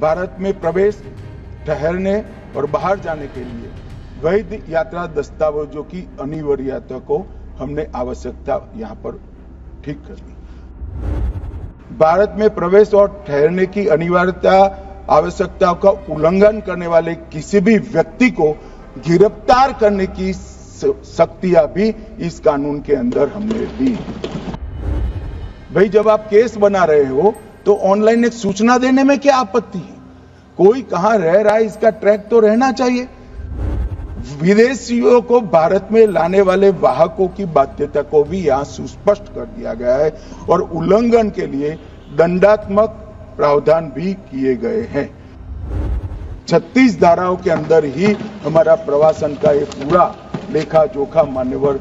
भारत में प्रवेश, ठहरने और बाहर जाने के लिए वैध यात्रा दस्तावेजों की अनिवार्यता को हमने आवश्यकता यहाँ पर ठीक कर दी। भारत में प्रवेश और ठहरने की अनिवार्यता आवश्यकताओं का उल्लंघन करने वाले किसी भी व्यक्ति को गिरफ्तार करने की शक्तियां भी इस कानून के अंदर हमने दी। भाई, जब आप केस बना रहे हो तो ऑनलाइन एक सूचना देने में क्या आपत्ति है? कोई कहां रह रहा है इसका ट्रैक तो रहना चाहिए। विदेशियों को भारत में लाने वाले वाहकों की बाध्यता को भी यहां सुस्पष्ट कर दिया गया है और उल्लंघन के लिए दंडात्मक प्रावधान भी किए गए हैं। 36 धाराओं के अंदर ही हमारा प्रवासन का ये पूरा लेखा जोखा मान्यवर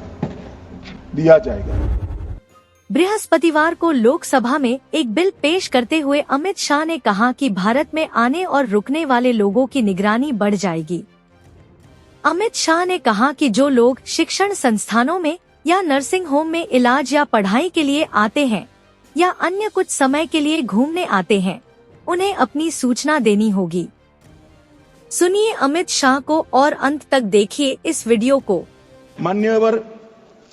दिया जाएगा। बृहस्पतिवार को लोकसभा में एक बिल पेश करते हुए अमित शाह ने कहा कि भारत में आने और रुकने वाले लोगों की निगरानी बढ़ जाएगी। अमित शाह ने कहा कि जो लोग शिक्षण संस्थानों में या नर्सिंग होम में इलाज या पढ़ाई के लिए आते हैं या अन्य कुछ समय के लिए घूमने आते हैं, उन्हें अपनी सूचना देनी होगी। सुनिए अमित शाह को और अंत तक देखिए इस वीडियो को। मान्यवर,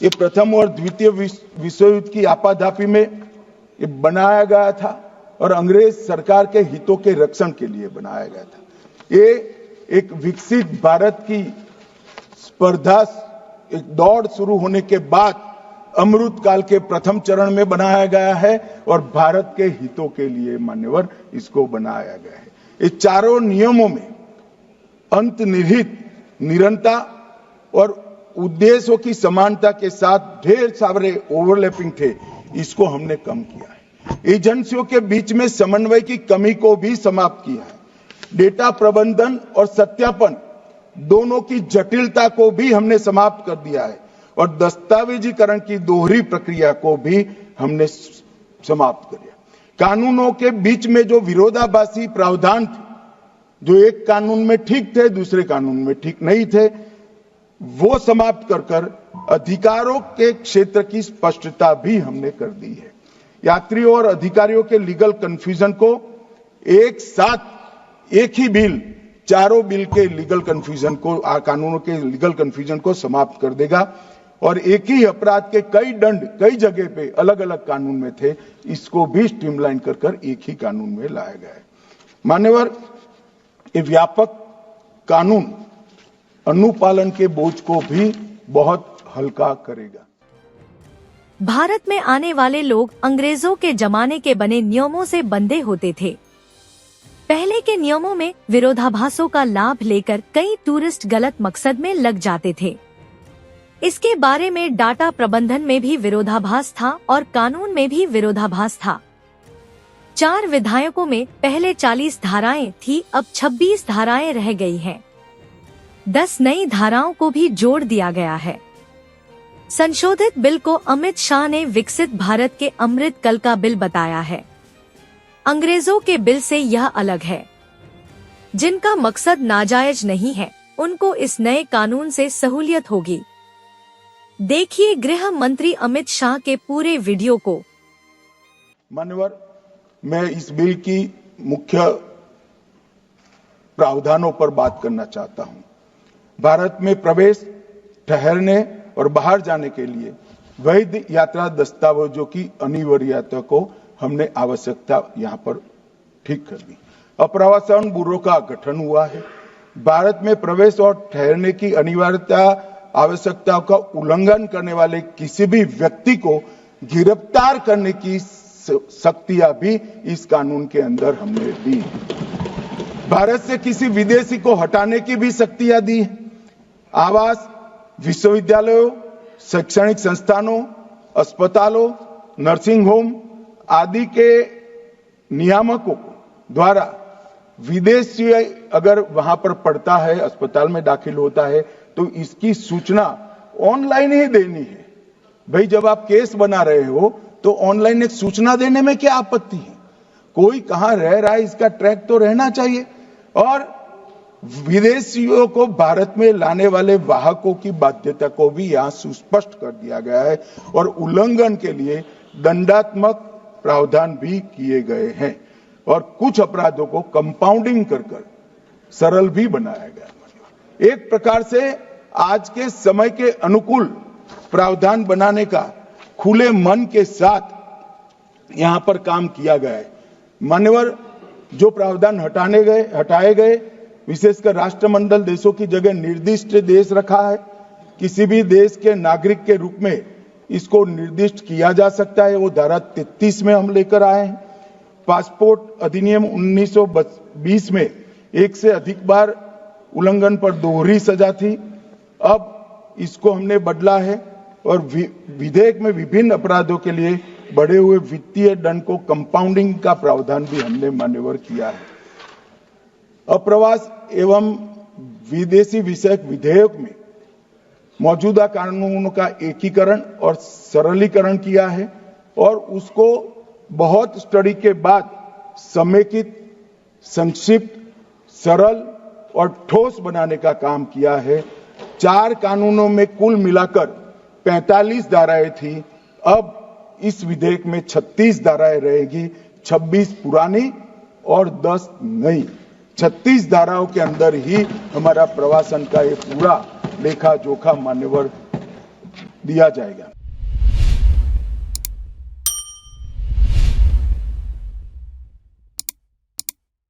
ये प्रथम और द्वितीय विश्व युद्ध की आपाधापी में ये बनाया गया था और अंग्रेज सरकार के हितों के रक्षण के लिए बनाया गया था। ये एक विकसित भारत की स्पर्धा, एक दौड़ शुरू होने के बाद अमृत काल के प्रथम चरण में बनाया गया है और भारत के हितों के लिए मान्यवर इसको बनाया गया है। ये चारों नियमों में अंतर्निहित निरंतरता और उद्देश्यों की समानता के साथ ढेर सारे ओवरलैपिंग थे, इसको हमने कम किया है। एजेंसियों के बीच में समन्वय की कमी को भी समाप्त किया है। डेटा प्रबंधन और सत्यापन दोनों की जटिलता को भी हमने समाप्त कर दिया है और दस्तावेजीकरण की दोहरी प्रक्रिया को भी हमने समाप्त कर दिया। कानूनों के बीच में जो विरोधाभासी प्रावधान थे, जो एक कानून में ठीक थे दूसरे कानून में ठीक नहीं थे, वो समाप्त कर अधिकारों के क्षेत्र की स्पष्टता भी हमने कर दी है। यात्रियों और अधिकारियों के लीगल कंफ्यूजन को एक साथ एक ही बिल चारों बिल के लीगल कंफ्यूजन को, कानूनों के लीगल कंफ्यूजन को समाप्त कर देगा और एक ही अपराध के कई दंड कई जगह पे अलग अलग कानून में थे, इसको भी स्ट्रीमलाइन कर एक ही कानून में लाया गया है। मान्यवर, ये व्यापक कानून अनुपालन के बोझ को भी बहुत हल्का करेगा। भारत में आने वाले लोग अंग्रेजों के जमाने के बने नियमों से बंधे होते थे। पहले के नियमों में विरोधाभासों का लाभ लेकर कई टूरिस्ट गलत मकसद में लग जाते थे। इसके बारे में डाटा प्रबंधन में भी विरोधाभास था और कानून में भी विरोधाभास था। 4 विधायकों में पहले 40 धाराएं थी, अब 26 धाराएं रह गई हैं। 10 नई धाराओं को भी जोड़ दिया गया है। संशोधित बिल को अमित शाह ने विकसित भारत के अमृत काल का बिल बताया है। अंग्रेजों के बिल से यह अलग है। जिनका मकसद नाजायज नहीं है, उनको इस नए कानून से सहूलियत होगी। देखिए गृह मंत्री अमित शाह के पूरे वीडियो को। मान्यवर, मैं इस बिल की मुख्य प्रावधानों पर बात करना चाहता हूं। भारत में प्रवेश, ठहरने और बाहर जाने के लिए वैध यात्रा दस्तावेजों की अनिवार्यता को हमने आवश्यकता यहां पर ठीक कर दी। अप्रवासन ब्यूरो का गठन हुआ है। भारत में प्रवेश और ठहरने की अनिवार्यता आवश्यकताओं का उल्लंघन करने वाले किसी भी व्यक्ति को गिरफ्तार करने की शक्तियां भी इस कानून के अंदर हमने दी। भारत से किसी विदेशी को हटाने की भी शक्तियां दी। आवास, विश्वविद्यालयों, शैक्षणिक संस्थानों, अस्पतालों, नर्सिंग होम आदि के नियामकों द्वारा विदेशी अगर वहां पर पढ़ता है, अस्पताल में दाखिल होता है, तो इसकी सूचना ऑनलाइन ही देनी है। भाई, जब आप केस बना रहे हो तो ऑनलाइन एक सूचना देने में क्या आपत्ति है? कोई कहां रह रहा है इसका ट्रैक तो रहना चाहिए। और विदेशियों को भारत में लाने वाले वाहकों की बाध्यता को भी यहां सुस्पष्ट कर दिया गया है और उल्लंघन के लिए दंडात्मक प्रावधान भी किए गए हैं। और कुछ अपराधों को कंपाउंडिंग कर सरल भी बनाया गया। एक प्रकार से आज के समय के अनुकूल प्रावधान बनाने का खुले मन के साथ यहां पर काम किया गया है। मान्यवर, जो प्रावधान हटाए गए, विशेषकर राष्ट्रमंडल देशों की जगह निर्दिष्ट देश रखा है। किसी भी देश के नागरिक के रूप में इसको निर्दिष्ट किया जा सकता है, वो धारा 33 में हम लेकर आए हैं। पासपोर्ट अधिनियम 1920 में एक से अधिक बार उल्लंघन पर दोहरी सजा थी, अब इसको हमने बदला है और विधेयक में विभिन्न अपराधों के लिए बढ़े हुए वित्तीय दंड को कंपाउंडिंग का प्रावधान भी हमने मान्यवर किया है। अप्रवास एवं विदेशी विषयक विधेयक में मौजूदा कानूनों का एकीकरण और सरलीकरण किया है और उसको बहुत स्टडी के बाद समेकित, संक्षिप्त, सरल और ठोस बनाने का काम किया है। 4 कानूनों में कुल मिलाकर 45 धाराएं थी, अब इस विधेयक में 36 धाराएं रहेगी, 26 पुरानी और 10 नई। 36 धाराओं के अंदर ही हमारा प्रवासन का ये पूरा लेखा जोखा मान्यवर दिया जाएगा।